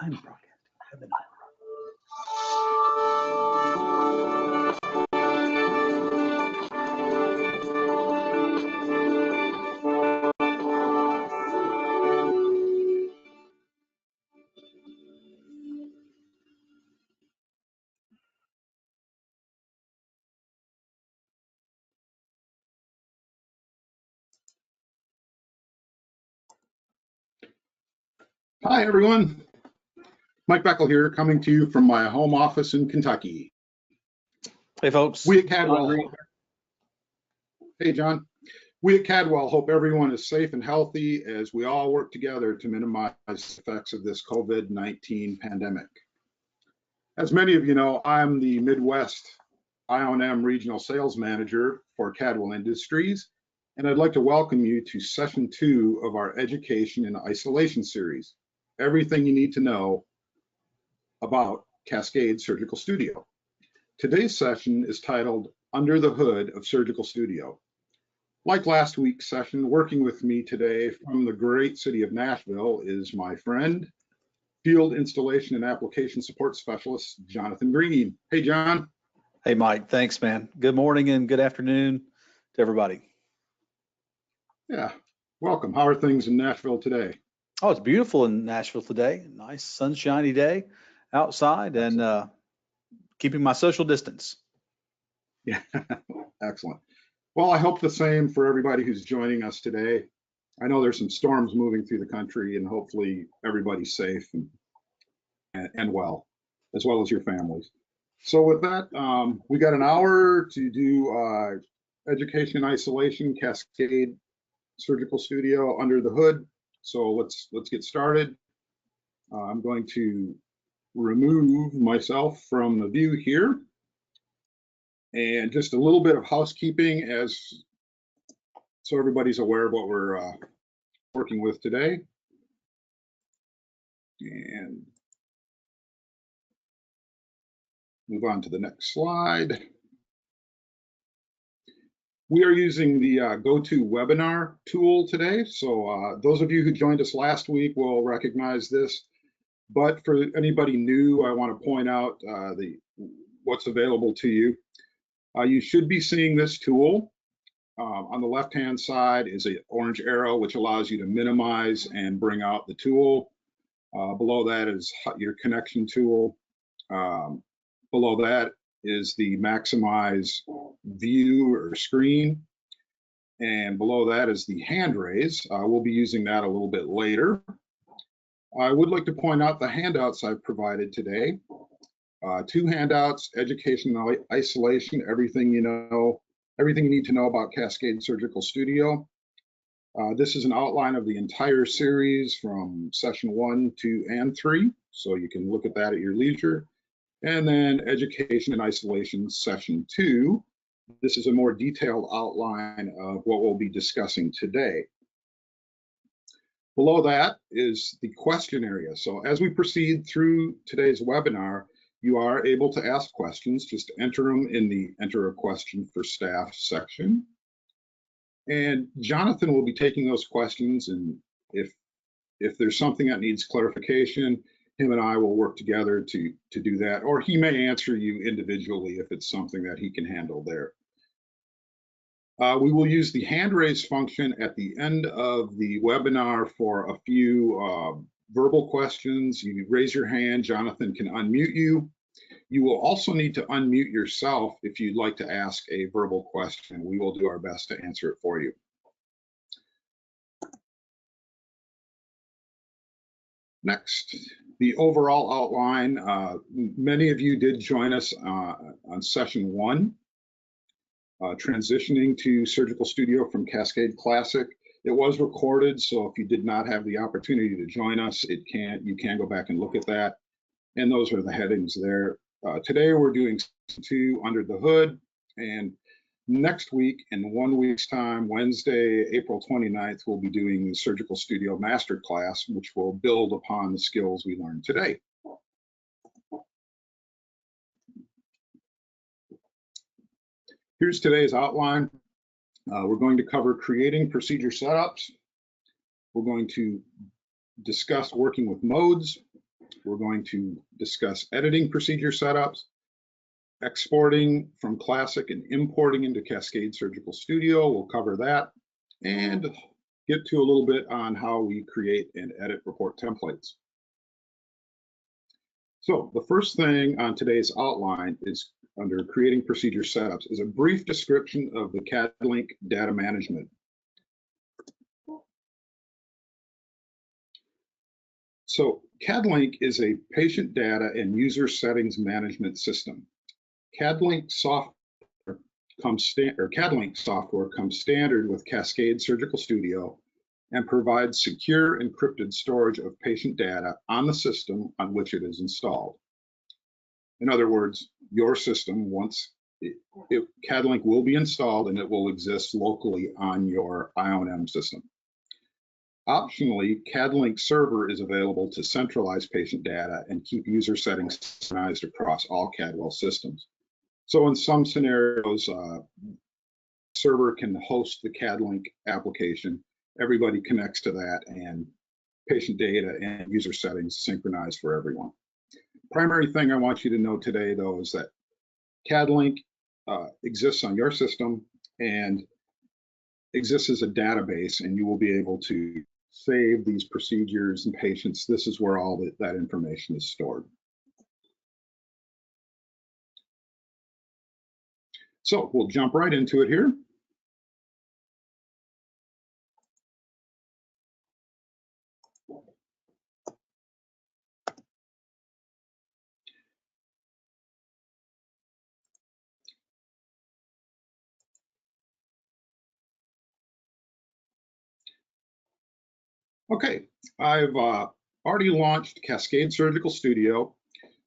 I'm broadcasting. Hi, everyone. Mike Beckel here, coming to you from my home office in Kentucky. Hey, folks. We at Cadwell. Hey, John. We at Cadwell hope everyone is safe and healthy as we all work together to minimize the effects of this COVID-19 pandemic. As many of you know, I'm the Midwest I&M Regional Sales Manager for Cadwell Industries, and I'd like to welcome you to Session 2 of our Education in Isolation series. Everything you need to know about Cascade Surgical Studio. Today's session is titled Under the Hood of Surgical Studio. Like last week's session, working with me today from the great city of Nashville is my friend, Field Installation and Application Support Specialist, Jonathan Green. Hey, John. Hey, Mike. Thanks, man. Good morning and good afternoon to everybody. Yeah, welcome. How are things in Nashville today? Oh, it's beautiful in Nashville today. Nice sunshiny day outside and keeping my social distance. Yeah, excellent. Well, I hope the same for everybody who's joining us today. I know there's some storms moving through the country, and hopefully everybody's safe and well as your families. So with that, we got an hour to do Education in Isolation, Cascade Surgical Studio, Under the Hood. So let's get started. I'm going to remove myself from the view here. And just a little bit of housekeeping so everybody's aware of what we're working with today. And move on to the next slide. We are using the GoToWebinar tool today. So those of you who joined us last week will recognize this. But for anybody new, I want to point out what's available to you. You should be seeing this tool. On the left-hand side is an orange arrow, which allows you to minimize and bring out the tool. Below that is your connection tool. Below that is the maximize view or screen. And below that is the hand raise. We'll be using that a little bit later. I would like to point out the handouts I've provided today. 2 handouts: Education in Isolation, everything you need to know about Cascade Surgical Studio. This is an outline of the entire series from session 1, 2, and 3, so you can look at that at your leisure. And then Education in Isolation, session 2. This is a more detailed outline of what we'll be discussing today. Below that is the question area. So as we proceed through today's webinar, you are able to ask questions. Just enter them in the Enter a Question for Staff section. And Jonathan will be taking those questions, and if there's something that needs clarification, him and I will work together to do that, or he may answer you individually if it's something that he can handle there. We will use the hand raise function at the end of the webinar for a few verbal questions. You raise your hand, Jonathan can unmute you. You will also need to unmute yourself if you'd like to ask a verbal question. We will do our best to answer it for you. Next, the overall outline. Many of you did join us on session 1, transitioning to Surgical Studio from Cascade Classic. It was recorded, so if you did not have the opportunity to join us, you can go back and look at that. And those are the headings there. Today we're doing 2, Under the Hood, and next week, in 1 week's time, Wednesday, April 29th, we'll be doing the Surgical Studio Masterclass, which will build upon the skills we learned today. Here's today's outline. We're going to cover creating procedure setups. We're going to discuss working with modes. We're going to discuss editing procedure setups, exporting from Classic and importing into Cascade Surgical Studio. We'll cover that and get to a little bit on how we create and edit report templates. So the first thing on today's outline is under creating procedure setups is a brief description of the CADlink data management. So CADlink is a patient data and user settings management system. CADlink software comes standard with Cascade Surgical Studio and provides secure encrypted storage of patient data on the system on which it is installed. In other words, your system, once CADlink will be installed and it will exist locally on your IONM system. Optionally, CADlink server is available to centralize patient data and keep user settings synchronized across all Cadwell systems. So in some scenarios, server can host the CADlink application. Everybody connects to that and patient data and user settings synchronized for everyone. Primary thing I want you to know today, though, is that CADlink exists on your system and exists as a database, and you will be able to save these procedures and patients. This is where all that information is stored. So we'll jump right into it here. Okay, I've already launched Cascade Surgical Studio.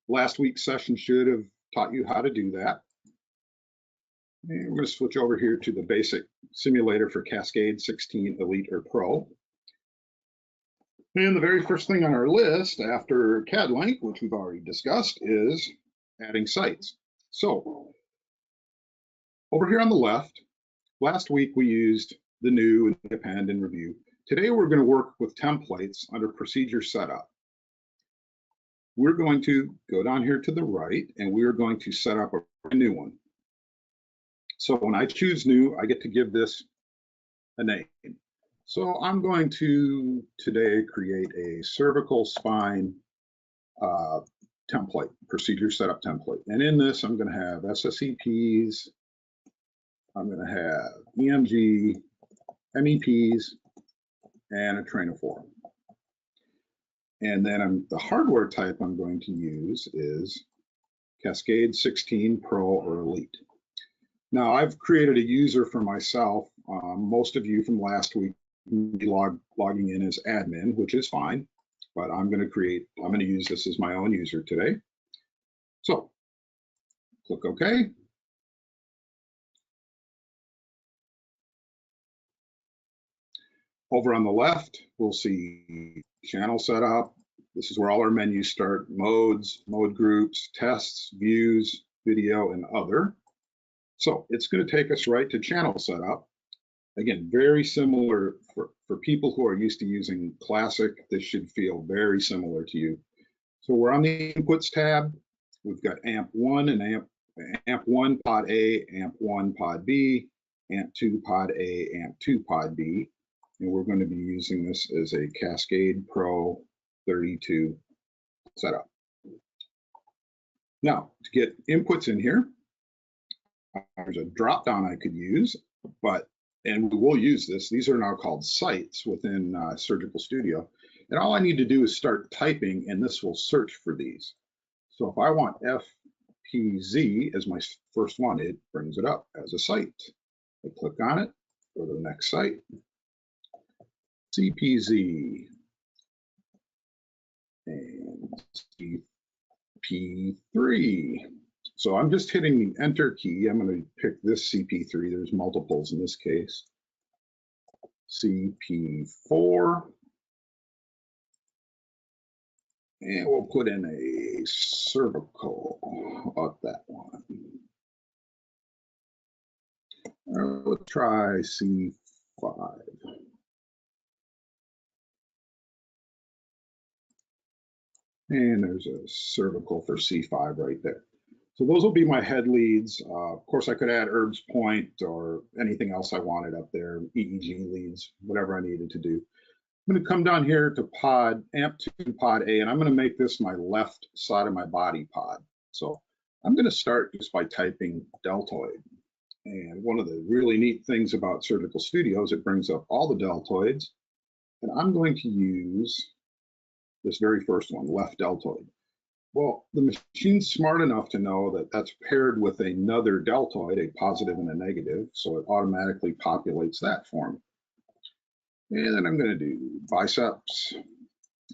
Last week's session should have taught you how to do that. And we're going to switch over here to the basic simulator for Cascade 16 Elite or Pro. And the very first thing on our list after CADlink, which we've already discussed, is adding sites. So over here on the left, last week we used the new and the append and review. Today we're going to work with templates under procedure setup. We're going to go down here to the right and we're going to set up a new one. So when I choose new, I get to give this a name. So I'm going to today create a cervical spine template, procedure setup template. And in this, I'm going to have SSEPs, I'm going to have EMG, MEPs, and a trainoform. And then the hardware type I'm going to use is Cascade 16 Pro or Elite. Now I've created a user for myself. Most of you from last week be logging in as admin, which is fine, but I'm going to use this as my own user today. So click OK. Over on the left, we'll see channel setup. This is where all our menus start: modes, mode groups, tests, views, video, and other. So it's going to take us right to channel setup. Again, very similar for people who are used to using Classic. This should feel very similar to you. So we're on the inputs tab. We've got AMP1 and AMP1 pod A, AMP1 pod B, AMP2 pod A, AMP2 pod B. And we're going to be using this as a Cascade Pro 32 setup. Now, to get inputs in here, there's a drop down I could use, and we will use this. These are now called sites within Surgical Studio. And all I need to do is start typing, and this will search for these. So if I want FPZ as my first one, it brings it up as a site. I click on it, go to the next site. CPZ and CP3. So I'm just hitting the enter key. I'm going to pick this CP3. There's multiples in this case. CP4. And we'll put in a cervical. How about that one? Let's try C5. And there's a cervical for C5 right there. So those will be my head leads. Of course, I could add Herb's Point or anything else I wanted up there, EEG leads, whatever I needed to do. I'm going to come down here to pod, AMP2 pod A, and I'm going to make this my left side of my body pod. So I'm going to start just by typing deltoid. And one of the really neat things about Surgical Studio is it brings up all the deltoids. And I'm going to use this very first one, left deltoid. Well, the machine's smart enough to know that that's paired with another deltoid, a positive and a negative, so it automatically populates that for me. And then I'm going to do biceps,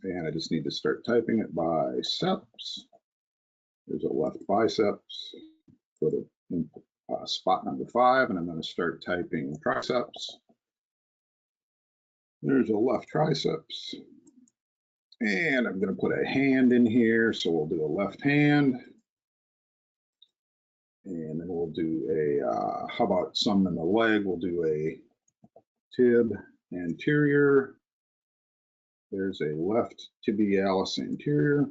and I just need to start typing it, biceps. There's a left biceps, put it in spot number 5, and I'm going to start typing triceps. There's a left triceps. And I'm going to put a hand in here, so we'll do a left hand. And then we'll do a, how about some in the leg? We'll do a tib anterior. There's a left tibialis anterior.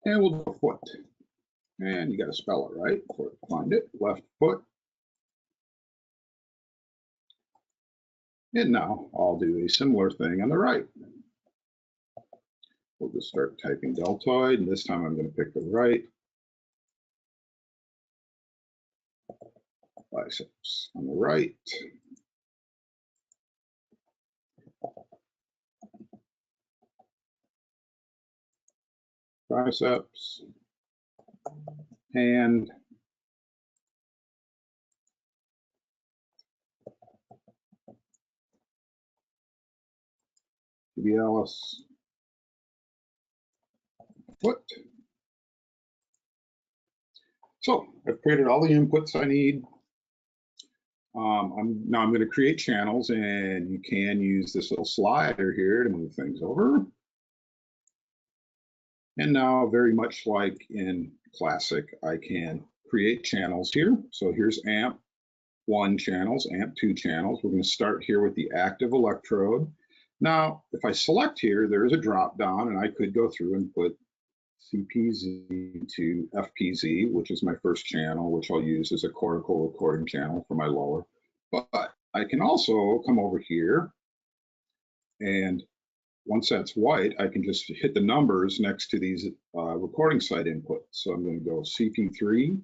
And we'll do a foot. And you got to spell it right before you find it. Left foot. And now I'll do a similar thing on the right. We'll just start typing deltoid, and this time I'm going to pick the right. Biceps on the right. Triceps. Hand. Tibialis. Foot. So I've created all the inputs I need. I'm going to create channels, and you can use this little slider here to move things over. And now, very much like in Classic, I can create channels here. So here's AMP1 channels, AMP2 channels. We're going to start here with the active electrode. Now, if I select here, there's a drop down, and I could go through and put CPZ to FPZ, which is my first channel, which I'll use as a cortical recording channel for my lower. But I can also come over here, and once that's white, I can just hit the numbers next to these recording site inputs. So I'm going to go CP3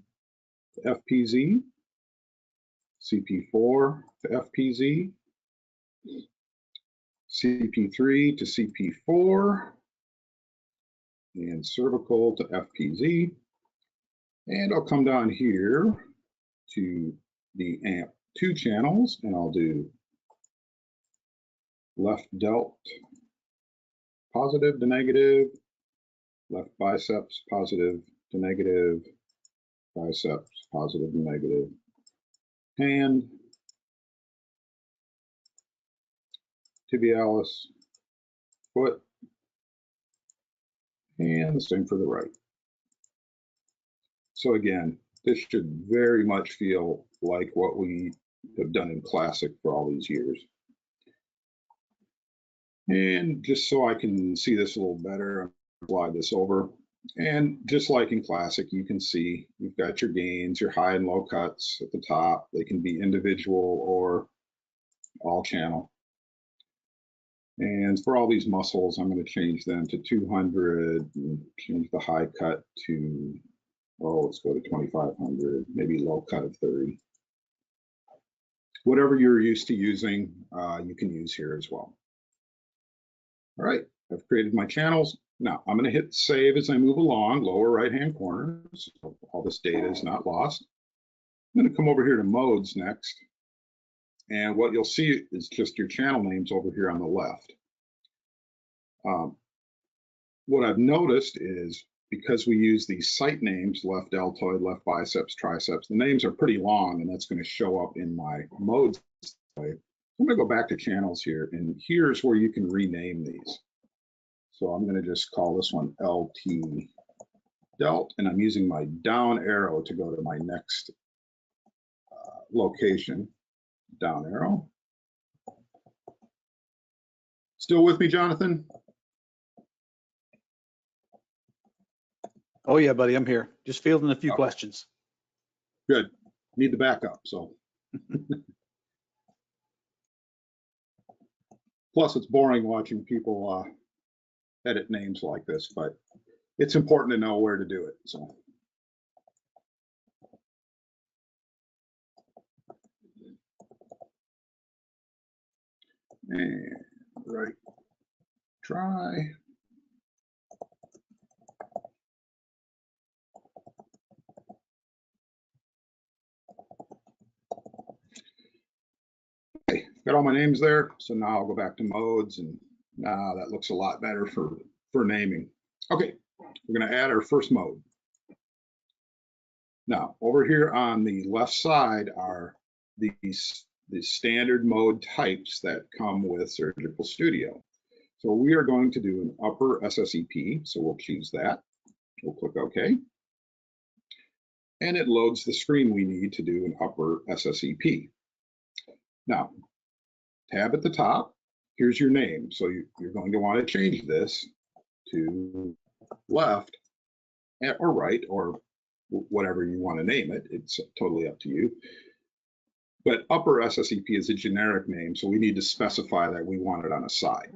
to FPZ, CP4 to FPZ, CP3 to CP4, and cervical to FPZ. And I'll come down here to the AMP2 channels, and I'll do left delt positive to negative, left biceps positive to negative, biceps positive to negative, hand, tibialis, foot, and the same for the right. So again, this should very much feel like what we have done in Classic for all these years. And just so I can see this a little better, I'm going to slide this over. And just like in Classic, you can see you've got your gains, your high and low cuts at the top. They can be individual or all channel. And for all these muscles, I'm going to change them to 200 and change the high cut to, oh, let's go to 2,500, maybe low cut of 30. Whatever you're used to using, you can use here as well. All right, I've created my channels. Now I'm going to hit save as I move along, lower right-hand corner, so all this data is not lost. I'm going to come over here to modes next. And what you'll see is just your channel names over here on the left. What I've noticed is because we use these site names, left deltoid, left biceps, triceps, the names are pretty long, and that's going to show up in my modes. I'm going to go back to channels here, and here's where you can rename these. So I'm going to just call this one LT Delt, and I'm using my down arrow to go to my next location. Down arrow. Still with me, Jonathan? Oh yeah, buddy, I'm here. Just fielding a few questions. Good. Need the backup, so. Plus, it's boring watching people edit names like this, but it's important to know where to do it, so. And right, try. Okay, got all my names there. So now I'll go back to modes, and now that looks a lot better for naming. Okay, we're gonna add our first mode. Now, over here on the left side are the standard mode types that come with Surgical Studio. So we are going to do an upper SSEP, so we'll choose that. We'll click OK. And it loads the screen we need to do an upper SSEP. Now, tab at the top, here's your name. So you're going to want to change this to left or right, or whatever you want to name it. It's totally up to you. But upper SSEP is a generic name, so we need to specify that we want it on a side.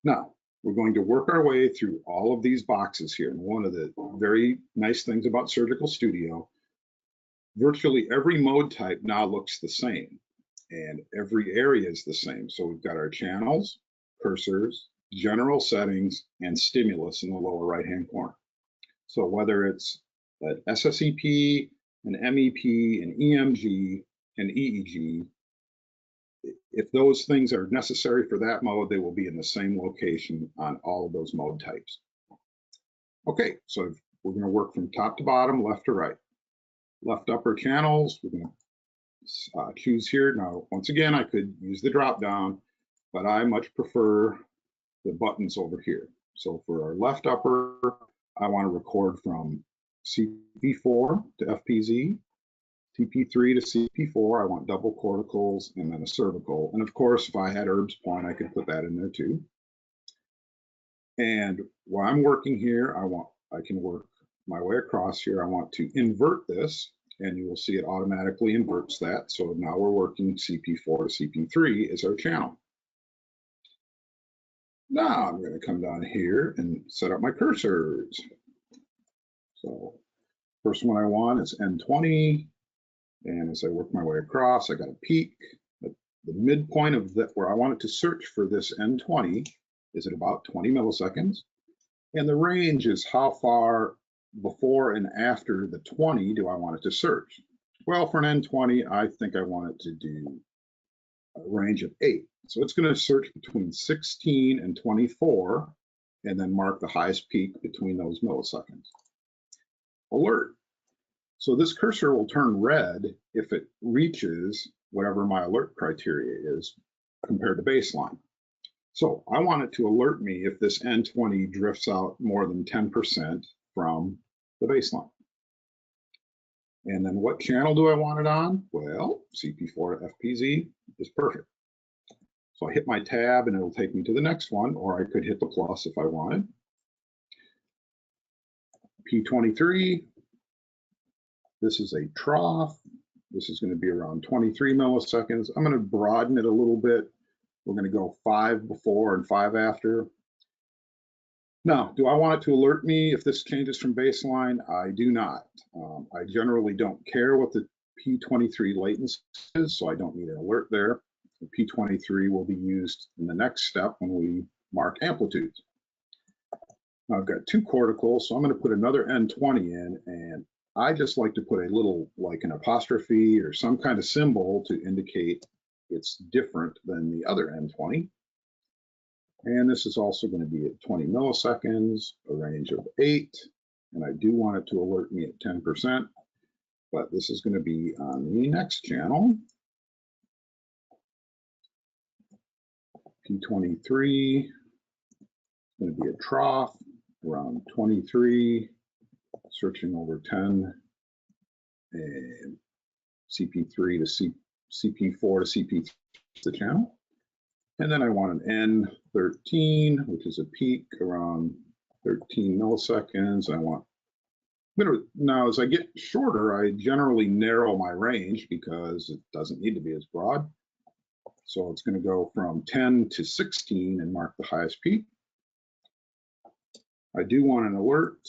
Now, we're going to work our way through all of these boxes here. And one of the very nice things about Surgical Studio, virtually every mode type now looks the same, and every area is the same. So we've got our channels, cursors, general settings, and stimulus in the lower right-hand corner. So whether it's an SSEP, an MEP, an EMG, an EEG, if those things are necessary for that mode, they will be in the same location on all of those mode types. Okay, so we're going to work from top to bottom, left to right. Left upper channels, we're going to choose here. Now, once again, I could use the drop down, but I much prefer the buttons over here. So for our left upper, I want to record from CP4 to FPZ, CP3 to CP4, I want double corticals and then a cervical. And of course, if I had Herb's Point, I could put that in there too. And while I'm working here, I can work my way across here. I want to invert this, and you will see it automatically inverts that. So now we're working CP4 to CP3 is our channel. Now I'm going to come down here and set up my cursors. So first one I want is N20. And as I work my way across, I got a peak. The midpoint of where I want it to search for this N20 is at about 20 milliseconds. And the range is how far before and after the 20 do I want it to search? Well, for an N20, I think I want it to do a range of 8. So it's going to search between 16 and 24, and then mark the highest peak between those milliseconds. Alert. So this cursor will turn red if it reaches whatever my alert criteria is compared to baseline. So I want it to alert me if this N20 drifts out more than 10% from the baseline. And then what channel do I want it on? Well, CP4 to FPZ is perfect. So I hit my tab and it'll take me to the next one, or I could hit the plus if I wanted. P23. This is a trough. This is going to be around 23 milliseconds. I'm going to broaden it a little bit. We're going to go 5 before and 5 after. Now, do I want it to alert me if this changes from baseline? I do not. I generally don't care what the P23 latency is, so I don't need an alert there. The P23 will be used in the next step when we mark amplitudes. Now I've got 2 corticals, so I'm going to put another N20 in, and I just like to put a little, like an apostrophe or some kind of symbol to indicate it's different than the other N20. And this is also going to be at 20 milliseconds, a range of 8. And I do want it to alert me at 10%, but this is going to be on the next channel. P23 is going to be a trough around 23. Searching over 10, and CP3 to CP4 to CP3 the channel. And then I want an N13, which is a peak around 13 milliseconds. I want, now as I get shorter, I generally narrow my range because it doesn't need to be as broad. So it's going to go from 10 to 16 and mark the highest peak. I do want an alert,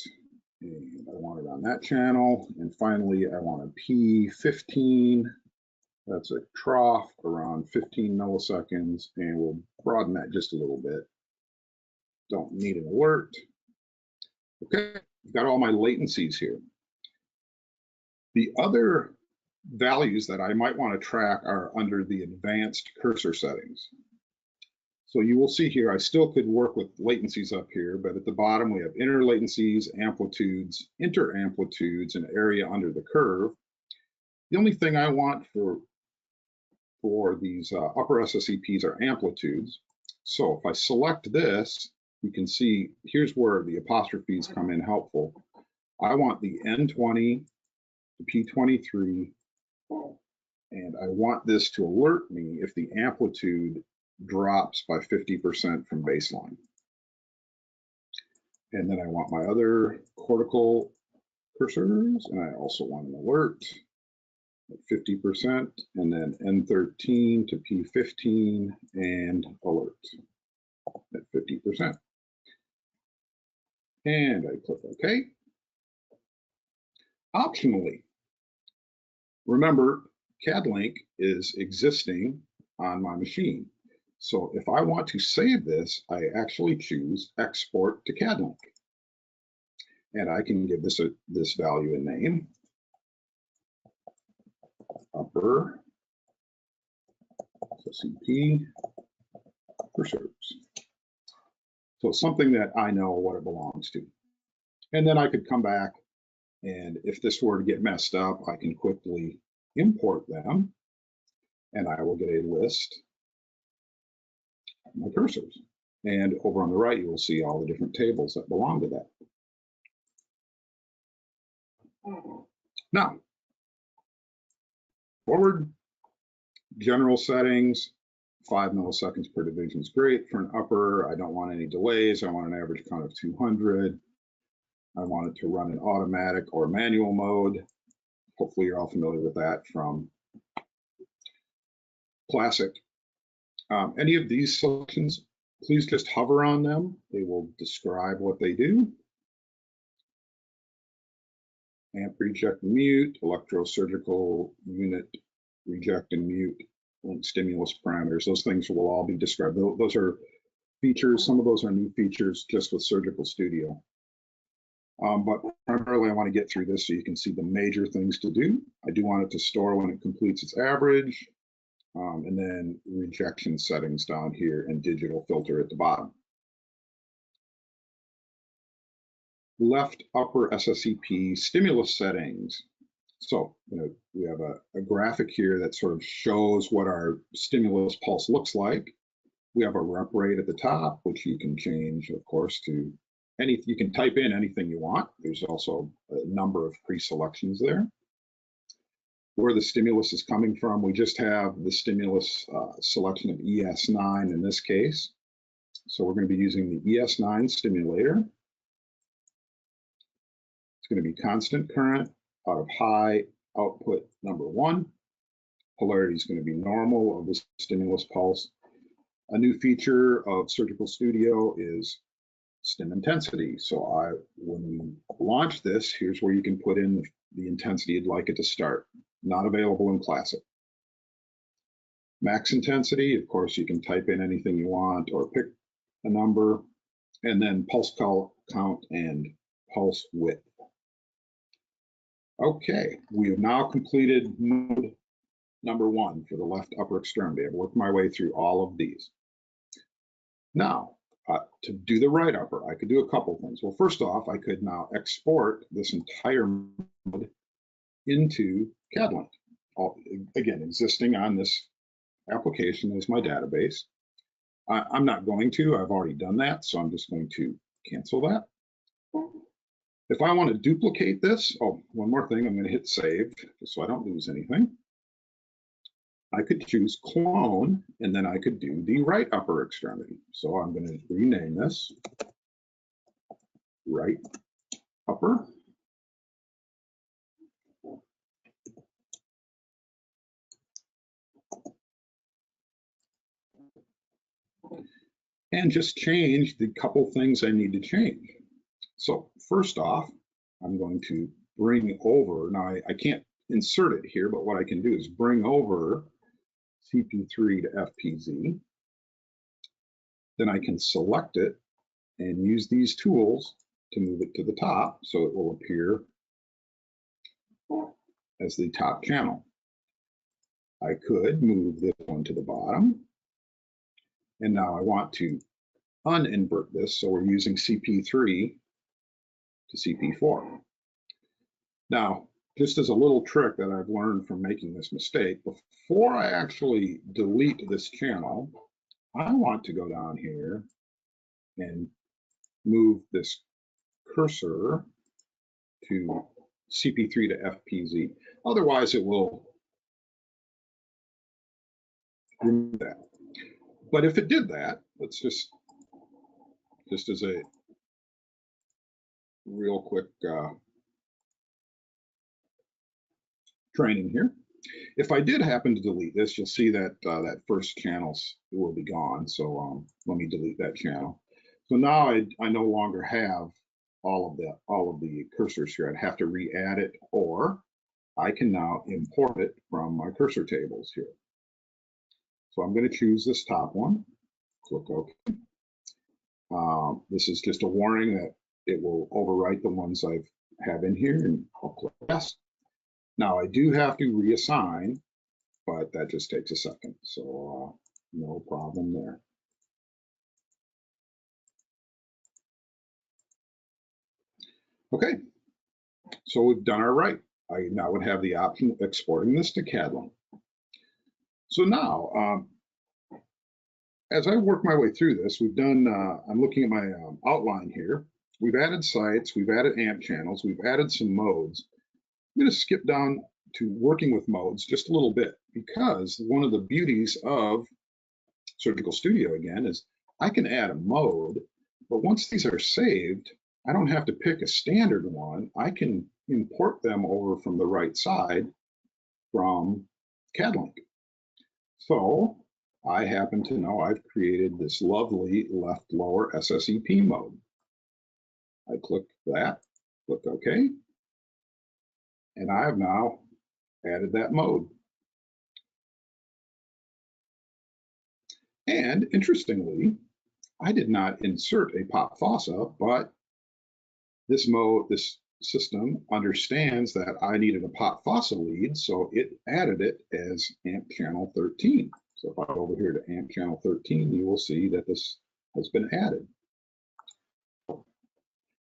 and I want it on that channel. And finally, I want a P15. That's a trough around 15 milliseconds, and we'll broaden that just a little bit. Don't need an alert. Okay, I've got all my latencies here. The other values that I might want to track are under the advanced cursor settings. So you will see here, I still could work with latencies up here, but at the bottom we have inner latencies, amplitudes, inter amplitudes, and area under the curve. The only thing I want for these upper SSEPs are amplitudes. So if I select this, you can see here's where the apostrophes come in helpful. I want the N20, the P23, and I want this to alert me if the amplitude drops by 50% from baseline. And then I want my other cortical cursors, and I also want an alert at 50%, and then N13 to P15 and alert at 50%. And I click OK. Optionally, remember, CADLink is existing on my machine. So if I want to save this, I actually choose Export to CADLink. And I can give this value a name, upper SSEP cursors. So something that I know what it belongs to. And then I could come back, and if this were to get messed up, I can quickly import them, and I will get a list of my cursors. And over on the right, you will see all the different tables that belong to that. Now, forward, general settings, 5 milliseconds per division is great. For an upper, I don't want any delays. I want an average count of 200. I want it to run in automatic or manual mode. Hopefully you're all familiar with that from Classic. Any of these selections, please just hover on them. They will describe what they do. Amp reject and mute, electrosurgical unit reject and mute, and stimulus parameters. Those things will all be described. Those are features. Some of those are new features just with Surgical Studio. But primarily I want to get through this so you can see the major things to do. I do want it to store when it completes its average, and then rejection settings down here and digital filter at the bottom. Left upper SSEP stimulus settings. So we have a graphic here that sort of shows what our stimulus pulse looks like. We have a rep rate at the top, which you can change, of course, to any. You can type in anything you want. There's also a number of pre-selections there. Where the stimulus is coming from, we just have the stimulus selection of ES9 in this case. So we're going to be using the ES9 stimulator. It's going to be constant current out of high output number 1. Polarity is going to be normal of the stimulus pulse. A new feature of Surgical Studio is stim intensity. So when we launch this, here's where you can put in the intensity you'd like it to start. Not available in Classic. Max intensity, of course, you can type in anything you want or pick a number, and then pulse count and pulse width. Okay, we have now completed mode number 1 for the left upper extremity. I've worked my way through all of these. Now, to do the right upper, I could do a couple things. Well, first off, I could now export this entire mode into CADLink. Again, existing on this application is my database. I'm not going to, I've already done that, so I'm just going to cancel that. If I want to duplicate this, one more thing, I'm going to hit save, just so I don't lose anything. I could choose clone, and then I could do the right upper extremity. So I'm going to rename this right upper. And just change the couple things I need to change. So first off, I'm going to bring over, now I can't insert it here, but what I can do is bring over CP3 to FPZ. Then I can select it and use these tools to move it to the top so it will appear as the top channel. I could move this one to the bottom. And now I want to uninvert this, so we're using CP3 to CP4. Now, just as a little trick that I've learned from making this mistake, before I actually delete this channel, I want to go down here and move this cursor to CP3 to FPZ. Otherwise, it will remove that. But if it did that, let's just as a real quick training here. If I did happen to delete this, you'll see that that first channel will be gone. So let me delete that channel. So now I no longer have all of the cursors here. I'd have to re-add it, or I can now import it from my cursor tables here. So I'm going to choose this top one. Click OK. This is just a warning that it will overwrite the ones I have in here, and I'll click yes. Now I do have to reassign, but that just takes a second, so no problem there. Okay, so we've done our right. I now would have the option of exporting this to Cadwell. So now, as I work my way through this, we've done, I'm looking at my outline here. We've added sites, we've added amp channels, we've added some modes. I'm going to skip down to working with modes just a little bit, because one of the beauties of Surgical Studio, again, is I can add a mode, but once these are saved, I don't have to pick a standard one. I can import them over from the right side from CADlink. So I happen to know I've created this lovely left lower SSEP mode. I click that, click OK, and I have now added that mode. And interestingly, I did not insert a pop fossa, but this system understands that I needed a pop fossa lead, so it added it as amp channel 13. So if I go over here to amp channel 13, you will see that this has been added.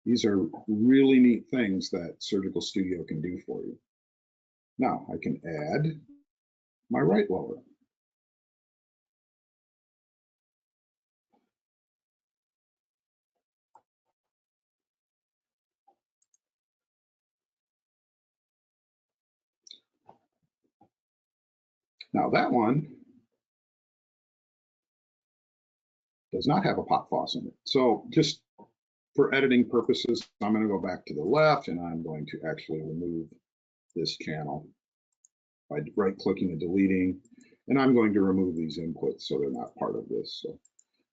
These are really neat things that Surgical Studio can do for you. Now I can add my right lower. Now that one does not have a pop fossa in it. So just for editing purposes, I'm going to go back to the left, and I'm going to actually remove this channel by right-clicking and deleting, and I'm going to remove these inputs so they're not part of this. So,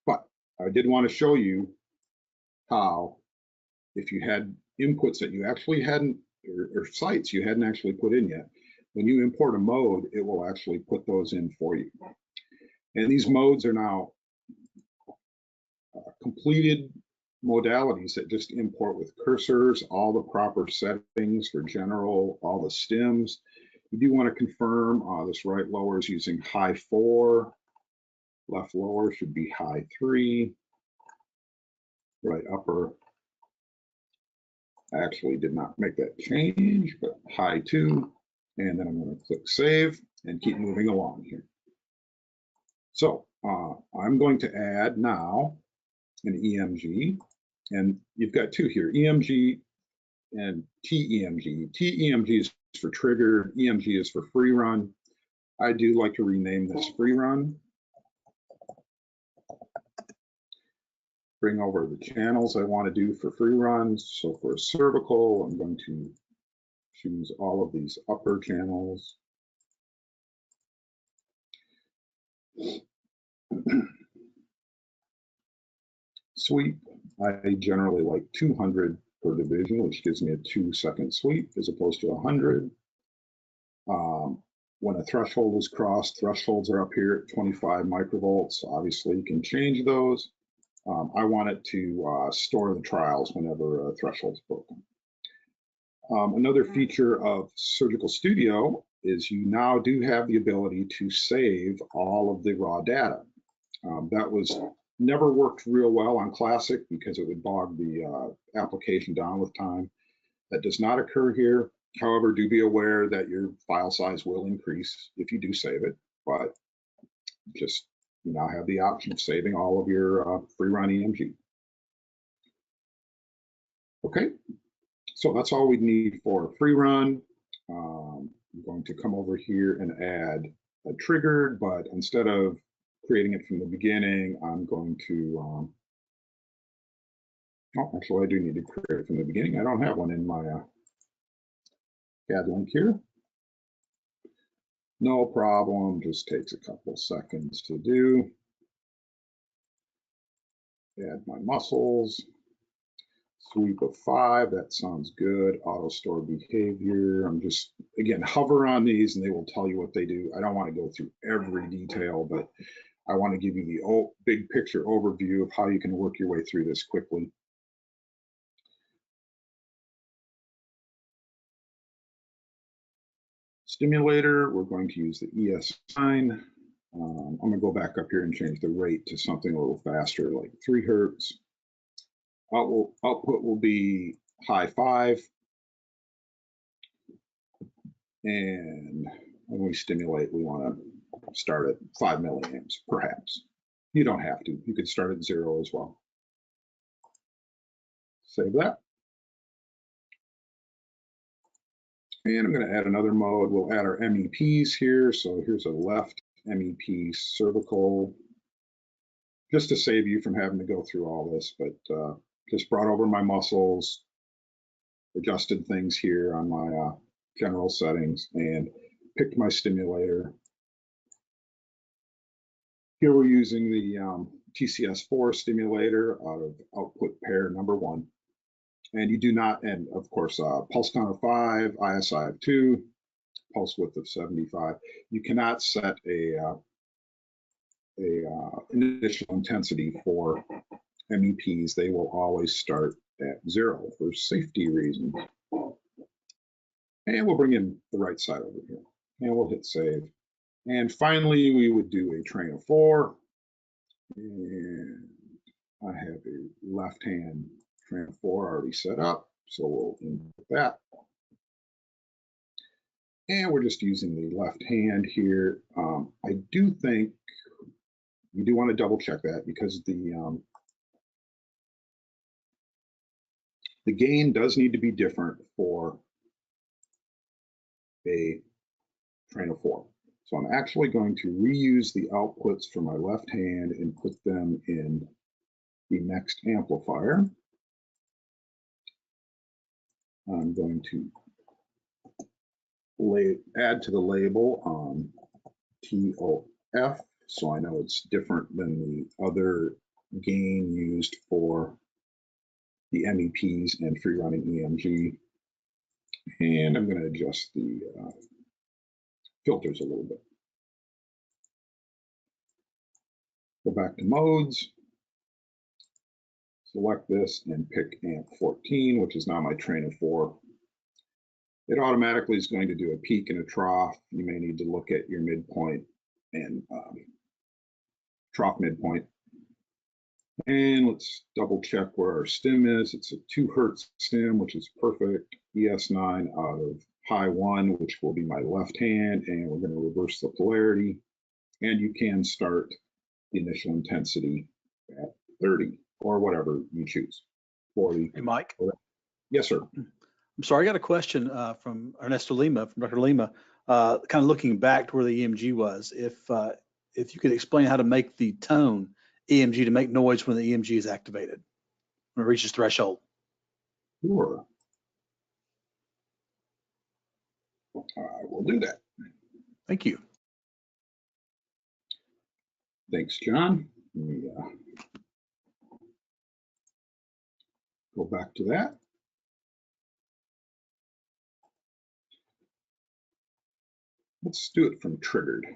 but I did want to show you how, if you had inputs that you actually hadn't, or sites you hadn't actually put in yet, when you import a mode, it will actually put those in for you. And these modes are now completed modalities that just import with cursors, all the proper settings for general, all the stems. You do want to confirm this right lower is using high 4, left lower should be high 3, right upper, I actually did not make that change, but high 2, and then I'm going to click save and keep moving along here. So I'm going to add now an EMG, and you've got two here, EMG and TEMG. TEMG is for trigger, EMG is for free run. I do like to rename this free run. bring over the channels I want to do for free runs. So for a cervical, I'm going to choose all of these upper channels. Sweep, I generally like 200 per division, which gives me a 2-second sweep as opposed to 100. When a threshold is crossed, thresholds are up here at 25 microvolts. Obviously, you can change those. I want it to store the trials whenever a threshold is broken. Another feature of Surgical Studio is you now do have the ability to save all of the raw data. That was never worked real well on Classic because it would bog the application down with time. That does not occur here. However, do be aware that your file size will increase if you do save it, but just you now have the option of saving all of your free run EMG. Okay, so that's all we need for a free run. I'm going to come over here and add a triggered, but instead of creating it from the beginning, I'm going to, oh, actually I do need to create it from the beginning. I don't have one in my CAD link here. No problem, just takes a couple seconds to do. Add my muscles, sweep of 5, that sounds good. Auto store behavior, I'm just, again, hover on these and they will tell you what they do. I don't want to go through every detail, but I want to give you the big picture overview of how you can work your way through this quickly. Stimulator, we're going to use the ES sign. I'm going to go back up here and change the rate to something a little faster, like 3 hertz. Output will be high 5. And when we stimulate, we want to start at 5 milliamps, perhaps. You don't have to. You could start at 0 as well. Save that. And I'm going to add another mode. We'll add our MEPs here. So here's a left MEP cervical, just to save you from having to go through all this, but just brought over my muscles, adjusted things here on my general settings, and picked my stimulator. Here we're using the TCS4 stimulator out of output pair number 1. And you do not, and of course, pulse count of 5, ISI of 2, pulse width of 75. You cannot set a initial intensity for MEPs. They will always start at 0 for safety reasons. And we'll bring in the right side over here, and we'll hit save. And finally, we would do a train of 4. And I have a left hand train of 4 already set up, so we'll input that. And we're just using the left hand here. I do think you do want to double check that because the gain does need to be different for a train of 4. So I'm actually going to reuse the outputs for my left hand and put them in the next amplifier. I'm going to add to the label TOF, so I know it's different than the other gain used for the MEPs and free running EMG. And I'm going to adjust the filters a little bit. Go back to modes, select this and pick amp 14, which is now my train of 4. It automatically is going to do a peak and a trough. You may need to look at your midpoint and trough midpoint. And let's double check where our stim is. It's a 2 hertz stim, which is perfect. ES9 out of high 1, which will be my left hand, and we're going to reverse the polarity. And you can start the initial intensity at 30 or whatever you choose. 40. Hey, Mike. Yes, sir. I'm sorry, I got a question from Ernesto Lima, from Dr. Lima, kind of looking back to where the EMG was. If you could explain how to make the tone EMG to make noise when the EMG is activated, when it reaches threshold. Sure. I will do that. Thank you. Thanks, John. Let me go back to that. Let's do it from triggered.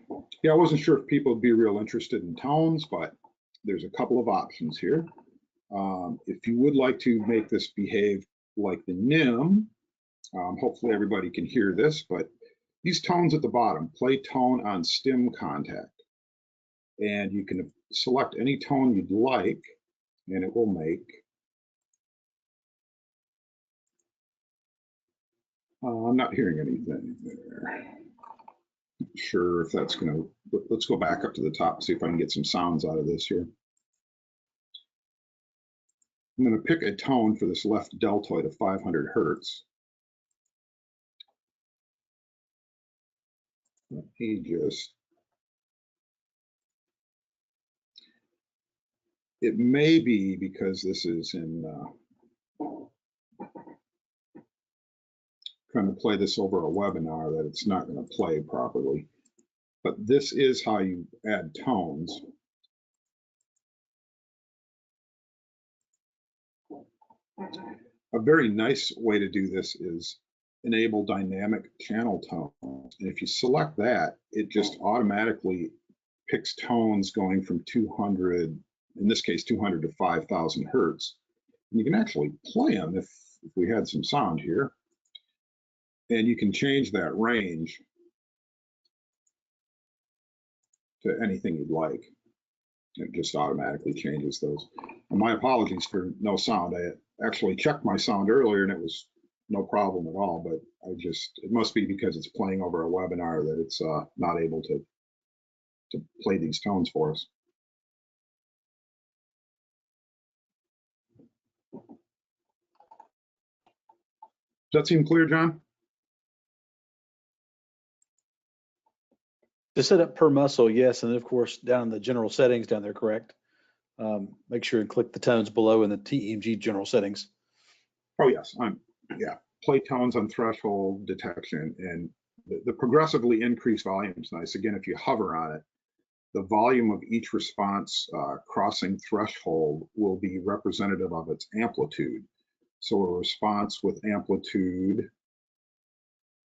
Yeah, I wasn't sure if people would be real interested in tones, but there's a couple of options here. If you would like to make this behave like the NIM, hopefully everybody can hear this, but these tones at the bottom, play tone on stim contact. And you can select any tone you'd like, and it will make. I'm not hearing anything there. Not sure if that's going to, let's go back up to the top, see if I can get some sounds out of this here. I'm going to pick a tone for this left deltoid of 500 hertz. Let me just, it may be because this is in, trying to play this over a webinar that it's not going to play properly. But this is how you add tones. A very nice way to do this is enable dynamic channel tones. And if you select that, it just automatically picks tones going from 200, in this case, 200 to 5,000 hertz. And you can actually play them if we had some sound here. And you can change that range to anything you'd like. It just automatically changes those. And my apologies for no sound. I actually checked my sound earlier and it was no problem at all, but it must be because it's playing over a webinar that it's not able to play these tones for us. Does that seem clear, John? To set up per muscle, yes, and of course down in the general settings down there, correct? Make sure and click the tones below in the TEMG general settings. Oh yes, yeah. Play tones on threshold detection, and the progressively increased volume is nice. Again, if you hover on it, the volume of each response crossing threshold will be representative of its amplitude. So a response with amplitude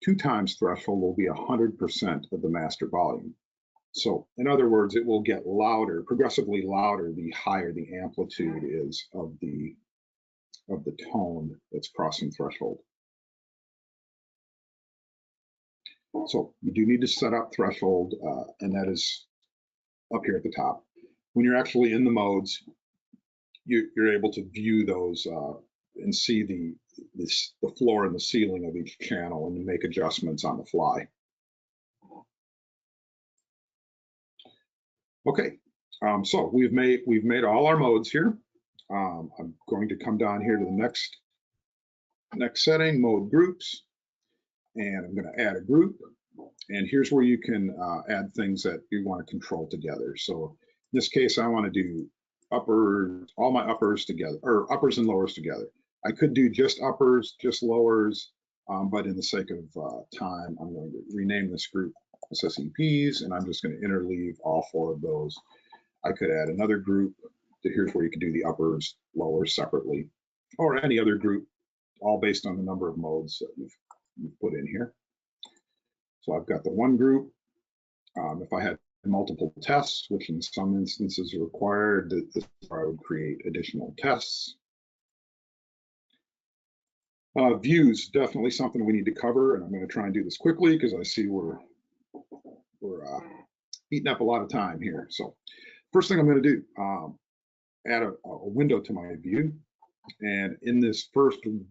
2 times threshold will be 100% of the master volume. So in other words, it will get louder, progressively louder, the higher the amplitude is of the tone that's crossing threshold. So you do need to set up threshold, and that is up here at the top. When you're actually in the modes, you're able to view those and see the floor and the ceiling of each channel, and you make adjustments on the fly. Okay, so we've made all our modes here. I'm going to come down here to the next setting, mode groups, and I'm going to add a group. And here's where you can add things that you want to control together. So in this case, I want to do all my uppers together, or uppers and lowers together. I could do just uppers, just lowers, but in the sake of time, I'm going to rename this group SSEPs, and I'm just going to interleave all 4 of those. I could add another group. Here's where you can do the uppers, lowers separately, or any other group, all based on the number of modes that you've put in here. So I've got the one group. If I had multiple tests, which in some instances are required, this is where I would create additional tests. Views, definitely something we need to cover, and I'm going to try and do this quickly because I see we're eating up a lot of time here. So first thing I'm going to do, add a window to my view, and in this first view,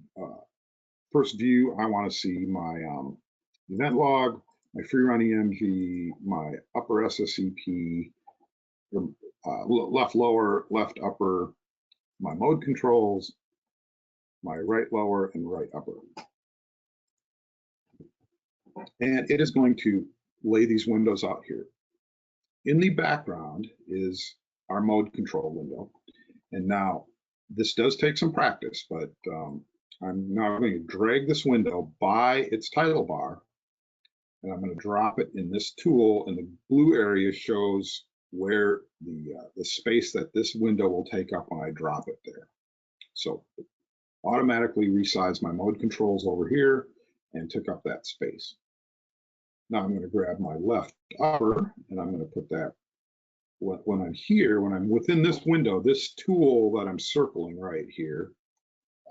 I want to see my event log, my free run EMG, my upper SSEP, left lower, left upper, my mode controls, my right lower and right upper. And it is going to lay these windows out here. In the background is our mode control window. And now this does take some practice, but I'm now going to drag this window by its title bar, and I'm going to drop it in this tool, and the blue area shows where the space that this window will take up when I drop it there. So automatically resize my mode controls over here and took up that space. Now I'm going to grab my left upper, and I'm going to put that, when I'm here, when I'm within this window, this tool that I'm circling right here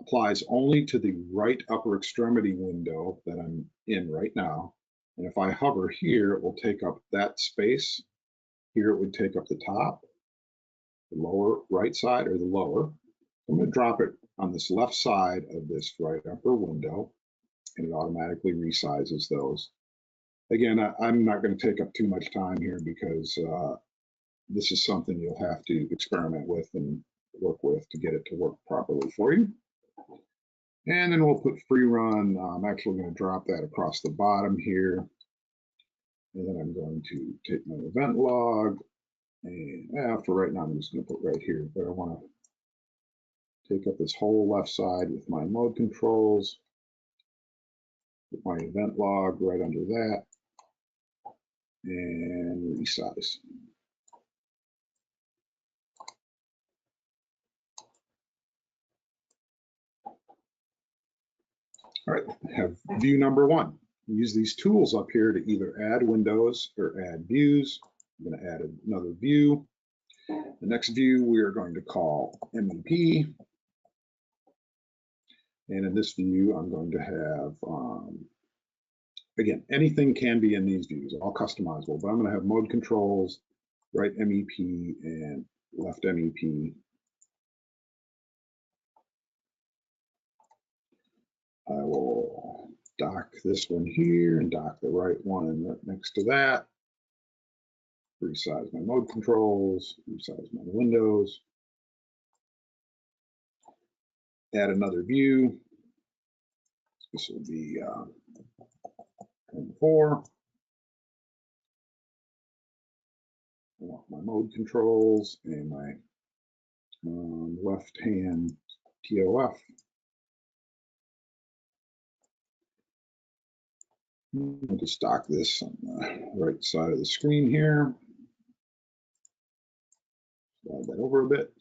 applies only to the right upper extremity window that I'm in right now. And if I hover here, it will take up that space. Here it would take up the top, the lower right side, or the lower. I'm going to drop it on this left side of this right upper window, and it automatically resizes those. Again, I'm not going to take up too much time here because this is something you'll have to experiment with and work with to get it to work properly for you. And then we'll put free run. I'm actually going to drop that across the bottom here. And then I'm going to take my event log, and for right now, I'm just going to put right here, but I want to take up this whole left side with my mode controls, put my event log right under that, and resize. All right, have view number one. Use these tools up here to either add windows or add views. I'm going to add another view. The next view we are going to call MEP. And in this view, I'm going to have, again, anything can be in these views, all customizable, but I'm going to have mode controls, right MEP and left MEP. I will dock this one here and dock the right one right next to that. Resize my mode controls, resize my windows. Add another view. This will be 4. I want my mode controls and my left hand TOF. I'll just dock this on the right side of the screen here. Slide that over a bit.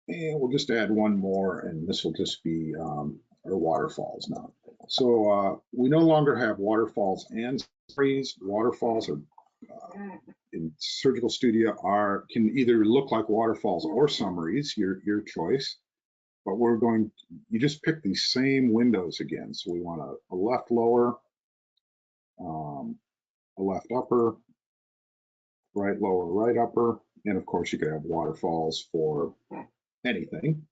And we'll just add one more, and this will just be our waterfalls now. So we no longer have waterfalls and summaries. Waterfalls are in Surgical Studio can either look like waterfalls or summaries, your choice. But you just pick these same windows again. So we want a left lower, a left upper, right lower, right upper, and of course you could have waterfalls for anything.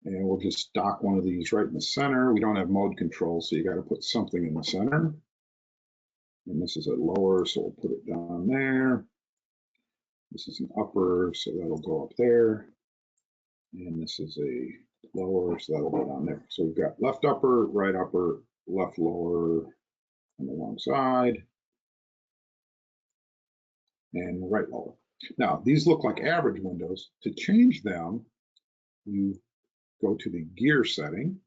And we'll just dock one of these right in the center. We don't have mode control, so you got to put something in the center. And this is a lower, so we'll put it down there. This is an upper, so that'll go up there. And this is a lower, so that'll go down there. So we've got left upper, left lower on the wrong side, and right lower. Now, these look like average windows. To change them, you go to the gear setting,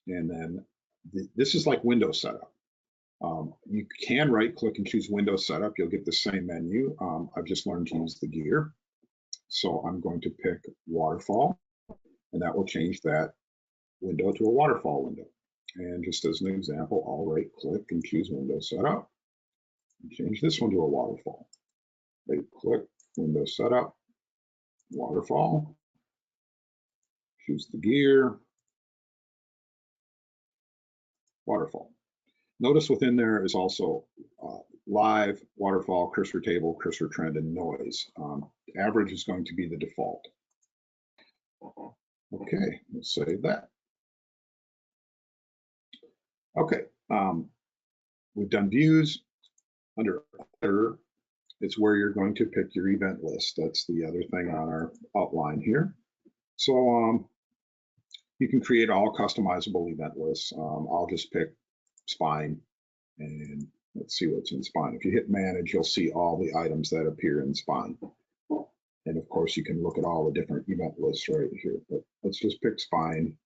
and then this is like window setup. You can right click and choose window setup. You'll get the same menu. I've just learned to use the gear. So I'm going to pick waterfall, and that will change that window to a waterfall window. And just as an example, I'll right click and choose window setup and change this one to a waterfall. Right click, window setup, waterfall, choose the gear, waterfall. Notice within there is also live, waterfall, cursor table, cursor trend, and noise. Average is going to be the default. Okay, let's save that. Okay, we've done views. Under other, it's where you're going to pick your event list. That's the other thing on our outline here. So you can create all customizable event lists. I'll just pick spine, and let's see what's in spine. If you hit manage, you'll see all the items that appear in spine. course, you can look at all the different event lists right here, but let's just pick spine.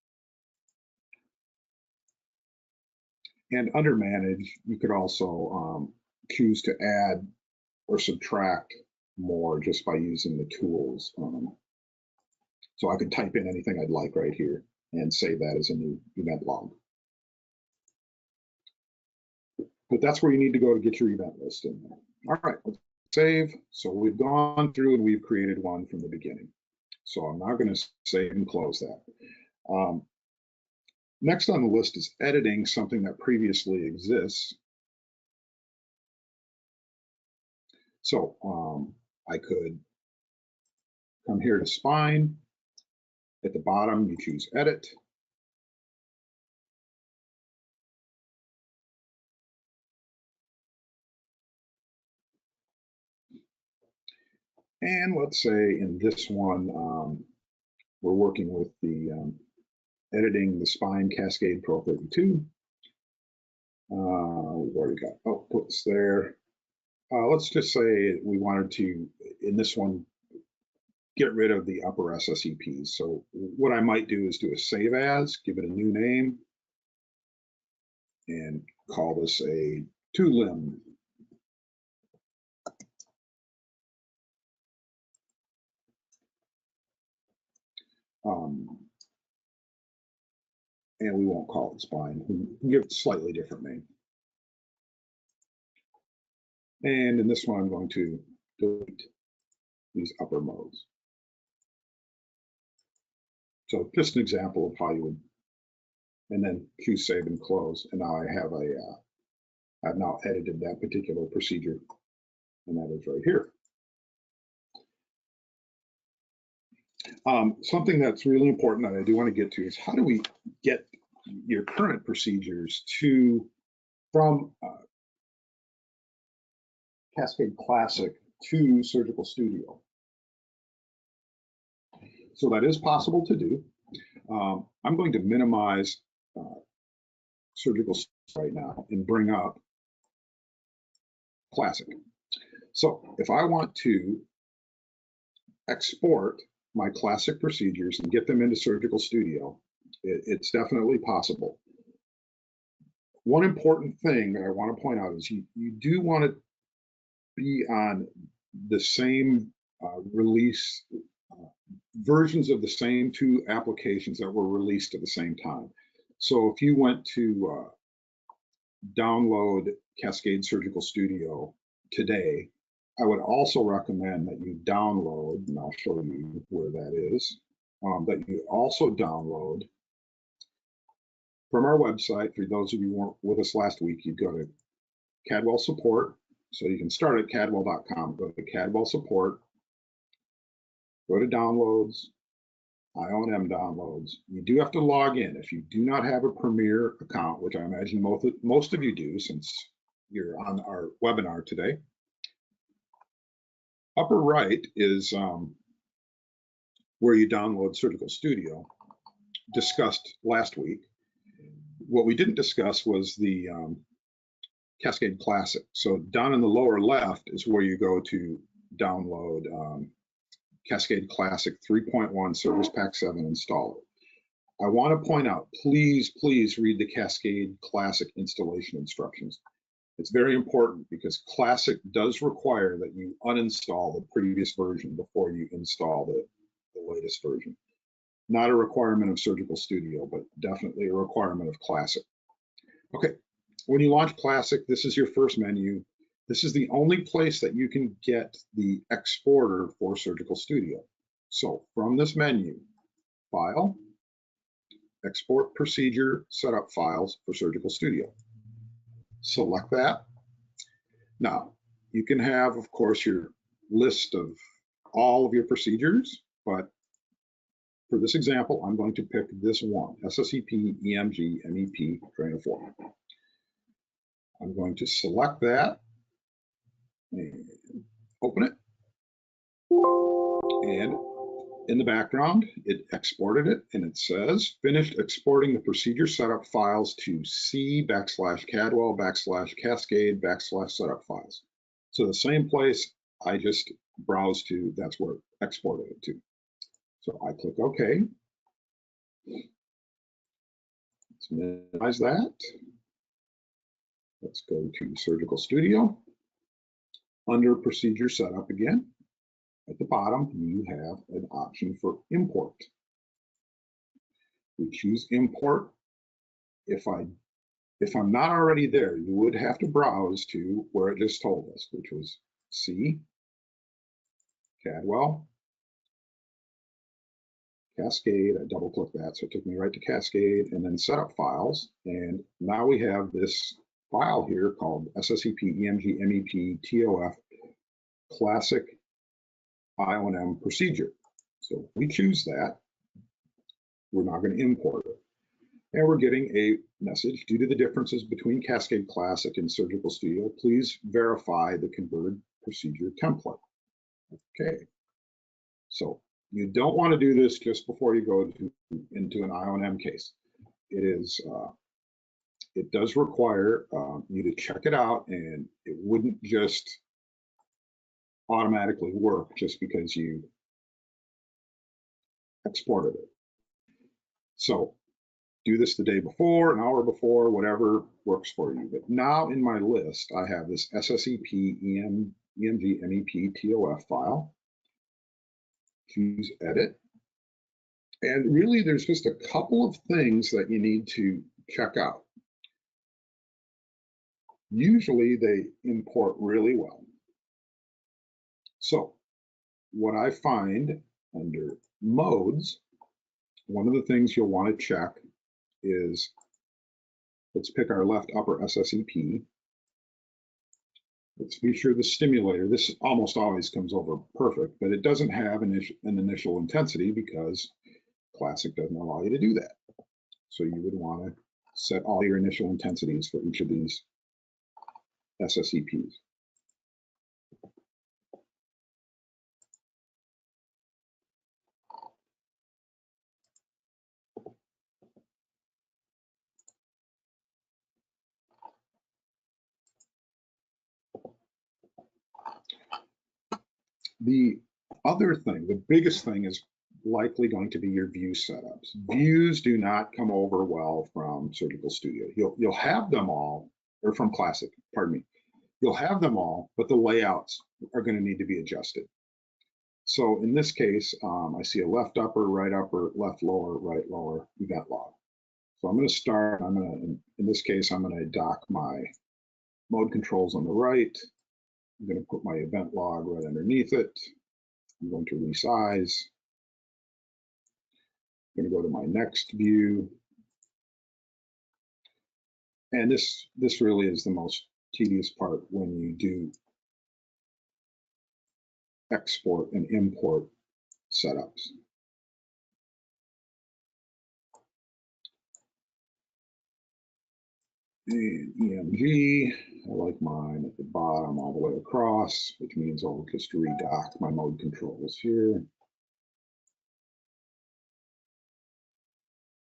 And under manage, you could also choose to add or subtract more just by using the tools. So I could type in anything I'd like right here and save that as a new event log. But that's where you need to go to get your event list in there. All right, let's save. So we've gone through and we've created one from the beginning. So I'm now going to save and close that. Next on the list is editing something that previously exists. So I could come here to spine. At the bottom, you choose edit. And let's say in this one, we're working with the editing the spine Cascade Pro 32. We've already got outputs there. Let's just say we wanted to, in this one, get rid of the upper SSEPs. So what I might do is do a save as, give it a new name, and call this a 2-limb. And we won't call it spine. We can give it a slightly different name. And in this one, I'm going to delete these upper modes. So just an example of how you would, and then choose save and close. And now I have I've now edited that particular procedure, and that is right here. Something that's really important that I do want to get to is how do we get your current procedures from Cascade Classic to Surgical Studio. So that is possible to do. I'm going to minimize Surgical Studio right now and bring up Classic. So if I want to export my Classic procedures and get them into Surgical Studio, it's definitely possible. One important thing that I want to point out is you do want to be on the same release versions of the same two applications that were released at the same time. So if you went to download Cascade Surgical Studio today, I would also recommend that you download, and I'll show you where that is, that you also download from our website. For those of you who weren't with us last week, you go to Cadwell support. So you can start at cadwell.com, go to Cadwell support, go to downloads, IOM downloads. You do have to log in. If you do not have a Premier account, which I imagine most of you do since you're on our webinar today, upper right is where you download Surgical Studio, discussed last week. What we didn't discuss was the Cascade Classic. So down in the lower left is where you go to download Cascade Classic 3.1 Service Pack 7, install it. I want to point out, please read the Cascade Classic installation instructions. It's very important because Classic does require that you uninstall the previous version before you install the latest version. Not a requirement of Surgical Studio, but definitely a requirement of Classic. Okay, when you launch Classic, this is your first menu. This is the only place that you can get the exporter for Surgical Studio. So from this menu, File, Export Procedure Setup Files for Surgical Studio. Select that. Now, you can have, of course, your list of all of your procedures, but for this example, I'm going to pick this one, SSEP, EMG, MEP, drain-of-flow. I'm going to select that and open it. And in the background, it exported it, and it says, finished exporting the procedure setup files to C/Cadwell/Cascade/setup files. So the same place I just browse to, that's where it exported it to. So I click OK. Let's minimize that. Let's go to Surgical Studio. Under Procedure Setup again, at the bottom, you have an option for import. We choose import. If I'm not already there, you would have to browse to where it just told us, which was C, Cadwell, Cascade. I double clicked that, so it took me right to Cascade, and then Setup Files. And now we have this file here called SSEP EMG MEP TOF Classic IOM Procedure. So we choose that. We're now going to import it. And we're getting a message: due to the differences between Cascade Classic and Surgical Studio, please verify the converted procedure template. Okay. So you don't want to do this just before you go into an IOM case. It does require you to check it out, and it wouldn't just automatically work just because you exported it. So do this the day before, an hour before, whatever works for you. But now in my list, I have this SSEP EMG MEP TOF file. Choose Edit. And really, there's just a couple of things that you need to check out. Usually they import really well. So what I find under modes, one of the things you'll want to check is, let's pick our left upper SSEP. Let's be sure the stimulator, this almost always comes over perfect, but it doesn't have an initial intensity because Classic doesn't allow you to do that. So you would want to set all your initial intensities for each of these SSEPs. The other thing, the biggest thing, is likely going to be your view setups. Views do not come over well from Surgical Studio. You'll have them all, or from Classic, pardon me. You'll have them all, but the layouts are going to need to be adjusted. So in this case, I see a left upper, right upper, left lower, right lower, event log. So I'm going to start, in this case, I'm going to dock my mode controls on the right. I'm going to put my event log right underneath it. I'm going to resize. I'm going to go to my next view. And this really is the most tedious part when you do export and import setups. And EMG, I like mine at the bottom all the way across, which means I'll just redock my mode controls here.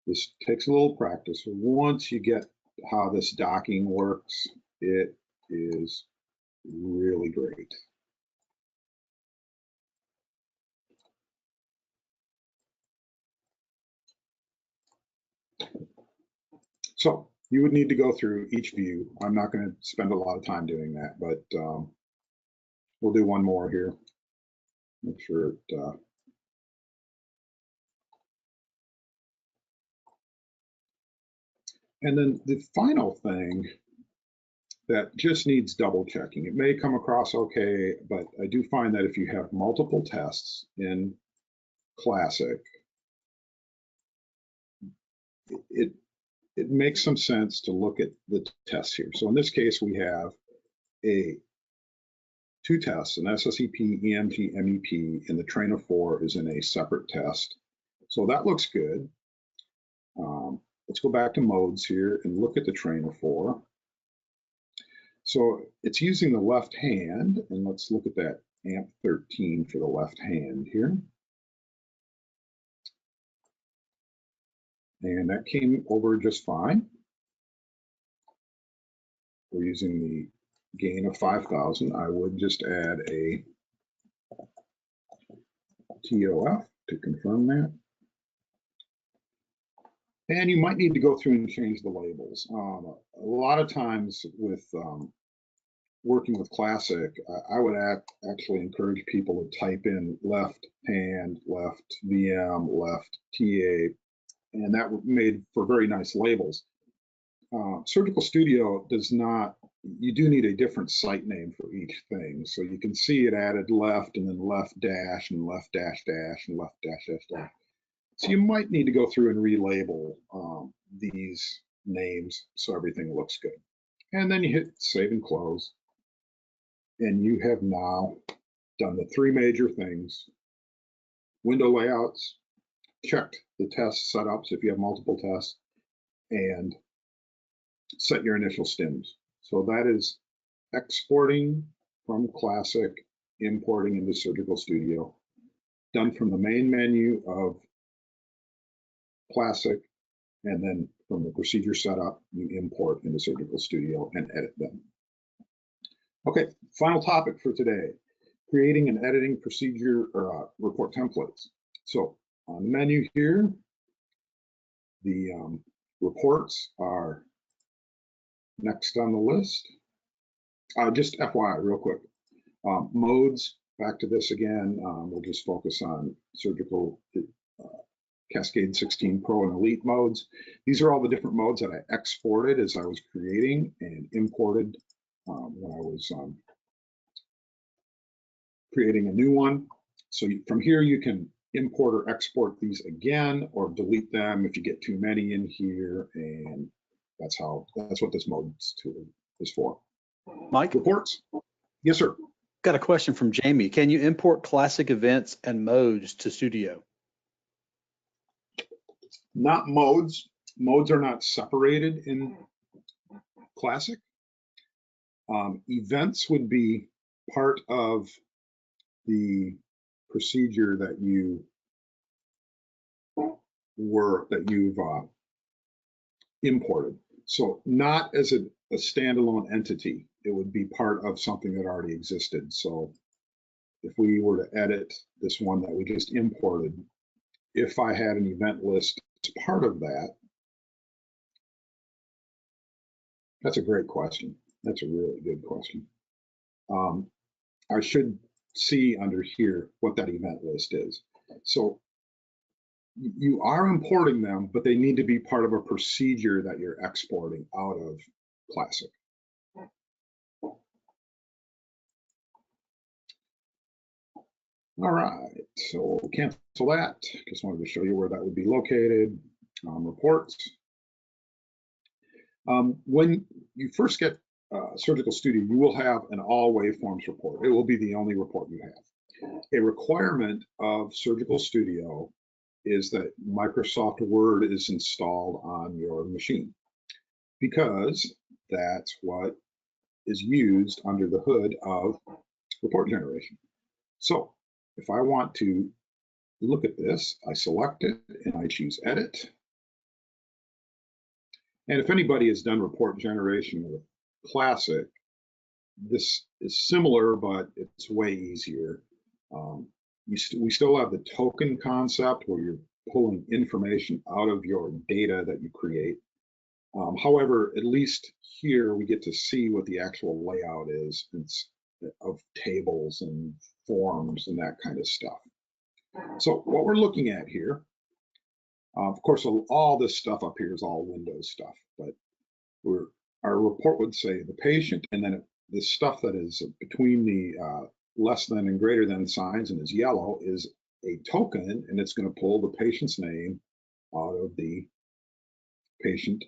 This takes a little practice. Once you get how this docking works, it is really great. So you would need to go through each view. I'm not going to spend a lot of time doing that, but we'll do one more here. Make sure it and then the final thing that just needs double checking. It may come across okay, but I do find that if you have multiple tests in Classic, it makes some sense to look at the tests here. So in this case, we have two tests, an SSEP, EMG, MEP, and the train of 4 is in a separate test. So that looks good. Let's go back to modes here and look at the train of 4. So it's using the left hand, and let's look at that amp 13 for the left hand here. And that came over just fine. We're using the gain of 5,000. I would just add a TOF to confirm that. And you might need to go through and change the labels. A lot of times with working with Classic, I would actually encourage people to type in left hand, left VM, left TA, and that made for very nice labels. Surgical Studio does not, you do need a different site name for each thing. So you can see it added left and then left dash and left dash dash and left dash dash dash. So you might need to go through and relabel these names so everything looks good. And then you hit save and close. And you have now done the three major things: window layouts, checked the test setups if you have multiple tests, and set your initial stims. So that is exporting from Classic, importing into Surgical Studio, done from the main menu of Classic, and then from the procedure setup, you import into Surgical Studio and edit them. Okay, final topic for today, creating and editing procedure or report templates. So on the menu here, the reports are next on the list. Just FYI, real quick, modes, back to this again, we'll just focus on surgical Cascade 16 Pro and Elite modes. These are all the different modes that I exported as I was creating and imported when I was creating a new one. So from here you can import or export these again or delete them if you get too many in here, and that's what this modes tool is for. Mike? Reports? Yes, sir. Got a question from Jamie. Can you import Classic events and modes to Studio? Not modes. Modes are not separated in Classic. Events would be part of the procedure that you've imported. So not as a standalone entity, it would be part of something that already existed. So if we were to edit this one that we just imported, if I had an event list as part of that, that's a great question. That's a really good question. I should see under here what that event list is. So you are importing them, but they need to be part of a procedure that you're exporting out of Classic. All right, so we'll cancel that. Just wanted to show you where that would be located. Reports. When you first get Surgical Studio, you will have an all waveforms report. It will be the only report you have. A requirement of Surgical Studio is that Microsoft Word is installed on your machine, because that's what is used under the hood of report generation. So if I want to look at this, I select it and I choose edit. And if anybody has done report generation with Classic, this is similar, but it's way easier. We still have the token concept where you're pulling information out of your data that you create. However, at least here we get to see what the actual layout is of tables and forms and that kind of stuff. So what we're looking at here, of course, all this stuff up here is all Windows stuff, but our report would say the patient, and then the stuff that is between the less than and greater than signs and is yellow is a token, and it's going to pull the patient's name out of the patient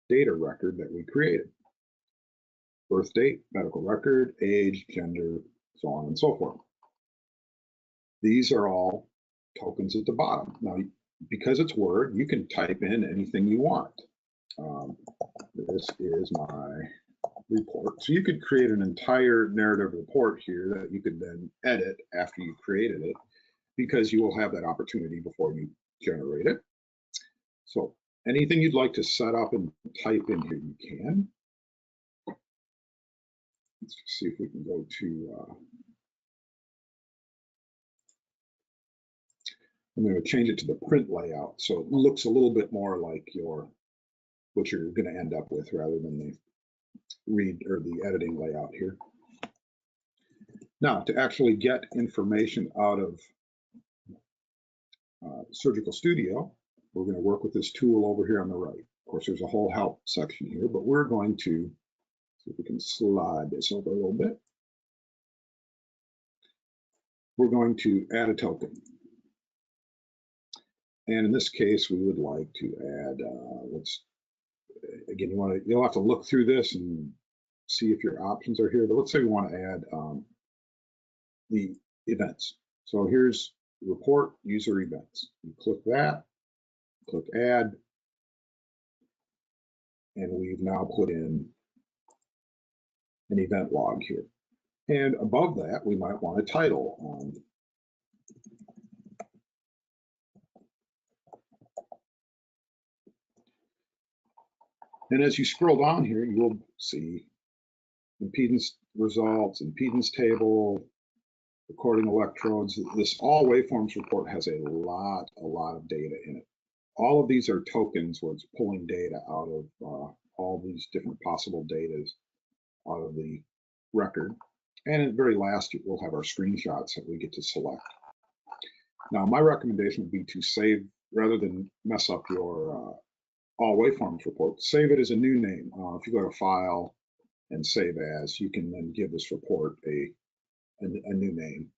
data record that we created. Birth date, medical record, age, gender, so on and so forth. These are all tokens at the bottom. Now, because it's Word, you can type in anything you want. This is my report. So you could create an entire narrative report here that you could then edit after you created it, because you will have that opportunity before you generate it. So anything you'd like to set up and type in here, you can. Let's see if we can go to I'm going to change it to the print layout so it looks a little bit more like what you're going to end up with rather than the read or the editing layout here. Now, to actually get information out of Surgical Studio, we're going to work with this tool over here on the right. Of course, there's a whole help section here, but we're going to see if we can slide this over a little bit. We're going to add a token. And in this case, we would like to add, again, you'll have to look through this and see if your options are here, but let's say we want to add the events. So here's report user events. You click that, click add, and we've now put in an event log here. And above that, we might want a title. And as you scroll down here, you will see impedance results, impedance table, recording electrodes. This all waveforms report has a lot of data in it. All of these are tokens where it's pulling data out of all these different possible data out of the record. And at the very last, we'll have our screenshots that we get to select. Now, my recommendation would be to save, rather than mess up your all waveforms report, save it as a new name. If you go to File and Save As, you can then give this report a new name.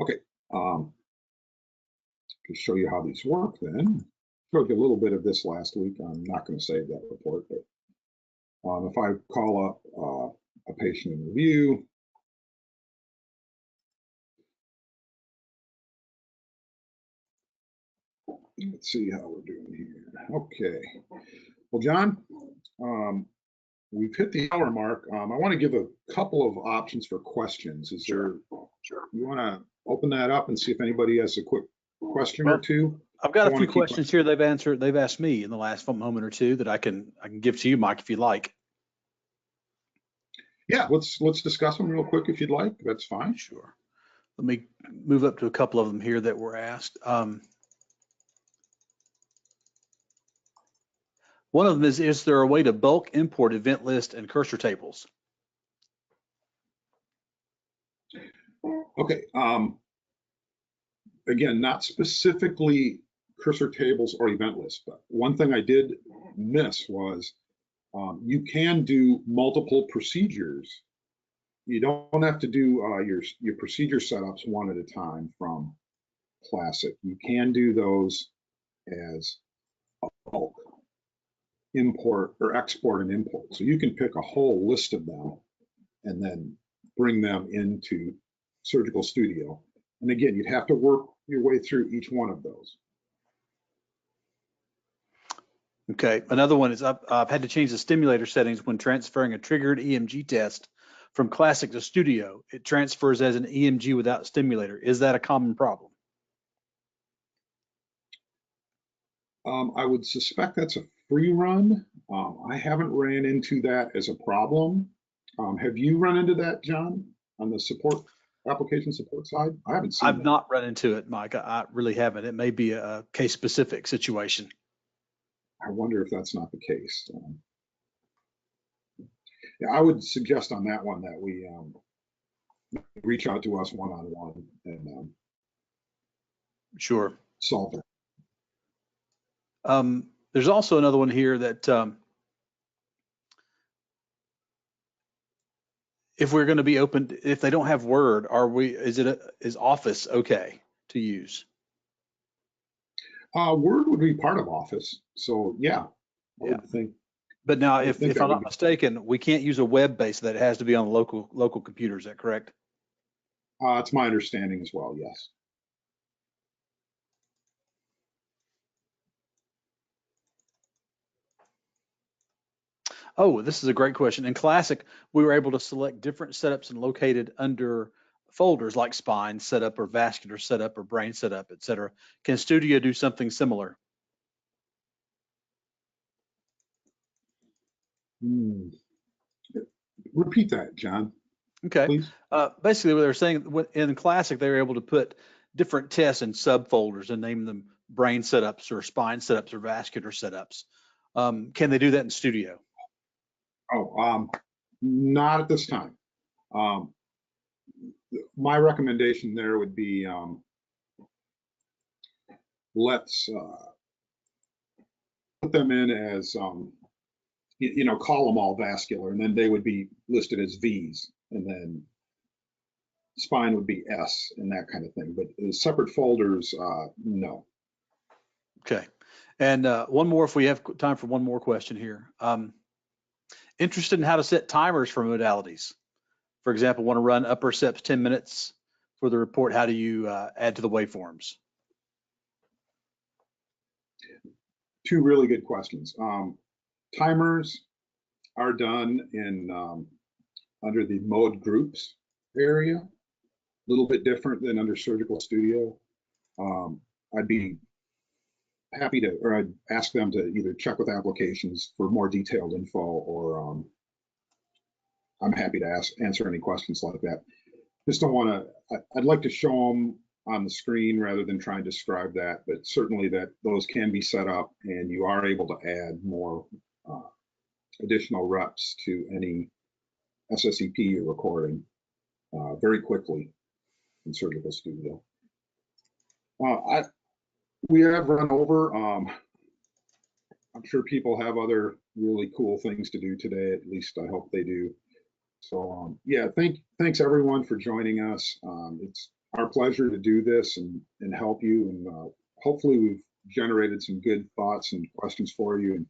Okay, to show you how these work then, showed you a little bit of this last week. I'm not going to save that report, but if I call up a patient in review, let's see how we're doing here. Okay, well, John, we've hit the hour mark. I want to give a couple of options for questions. Is there, you want to open that up and see if anybody has a quick question or two? I've got a few questions here they've asked me in the last moment or two that I can give to you, Mike, if you like. Yeah, let's discuss them real quick if you'd like. That's fine. Sure. Let me move up to a couple of them here that were asked. One of them is there a way to bulk import event list and cursor tables? Okay. Again, not specifically cursor tables or event lists, but one thing I did miss was you can do multiple procedures. You don't have to do your procedure setups one at a time from Classic. You can do those as a bulk import or export and import. So you can pick a whole list of them and then bring them into Surgical Studio. And again, you'd have to work your way through each one of those. Okay, another one is I've had to change the stimulator settings when transferring a triggered EMG test from Classic to Studio. It transfers as an EMG without stimulator. Is that a common problem? I would suspect that's a free run. I haven't ran into that as a problem. Have you run into that, John, on the support application support side? I haven't seen I've not run into it, Mike. I really haven't. It may be a case specific situation. I wonder if that's not the case. Yeah, I would suggest on that one that we reach out to us one-on-one and sure, solve it. There's also another one here that if we're going to be open, if they don't have Word, is Office okay to use? Word would be part of Office, so yeah, I would think. But now, if I'm not mistaken, we can't use a web-based. That it has to be on local computer. Is that correct? It's my understanding as well. Yes. Oh, this is a great question. In Classic, we were able to select different setups and located under folders like spine setup or vascular setup or brain setup, etc. Can Studio do something similar? Repeat that, John. Okay. Please. Basically, what they're saying in Classic, they were able to put different tests in subfolders and name them brain setups or spine setups or vascular setups. Can they do that in Studio? Oh, not at this time. My recommendation there would be let's put them in as call them all vascular, and then they would be listed as V's, and then spine would be S and that kind of thing. But separate folders, no. Okay. And one more, if we have time for one more question here. Interested in how to set timers for modalities. For example, want to run upper steps 10 minutes for the report. How do you add to the waveforms? Two really good questions. Timers are done in under the mode groups area, a little bit different than under Surgical Studio. I'd be happy to, or I'd ask them to either check with applications for more detailed info, or I'm happy to answer any questions like that. Just don't want to, I'd like to show them on the screen rather than try and describe that, but certainly that those can be set up and you are able to add more additional reps to any SSEP you're recording very quickly in Surgical Studio. We have run over. I'm sure people have other really cool things to do today. At least I hope they do. So yeah, thanks everyone for joining us. It's our pleasure to do this and help you. And hopefully we've generated some good thoughts and questions for you and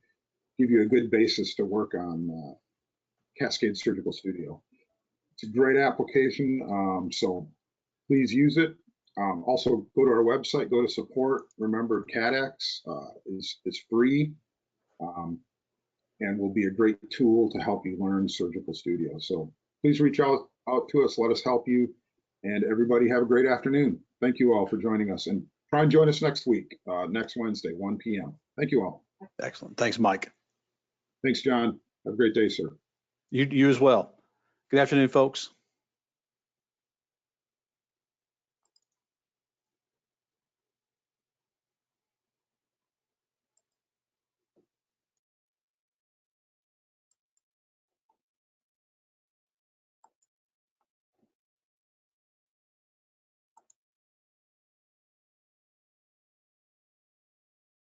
give you a good basis to work on Cascade Surgical Studio. It's a great application, so please use it. Also, go to our website, go to support. Remember, CADX is free and will be a great tool to help you learn Surgical Studio. So please reach out to us, let us help you, and everybody have a great afternoon. Thank you all for joining us, and try and join us next week, next Wednesday, 1 p.m. Thank you all. Excellent. Thanks, Mike. Thanks, John. Have a great day, sir. You as well. Good afternoon, folks.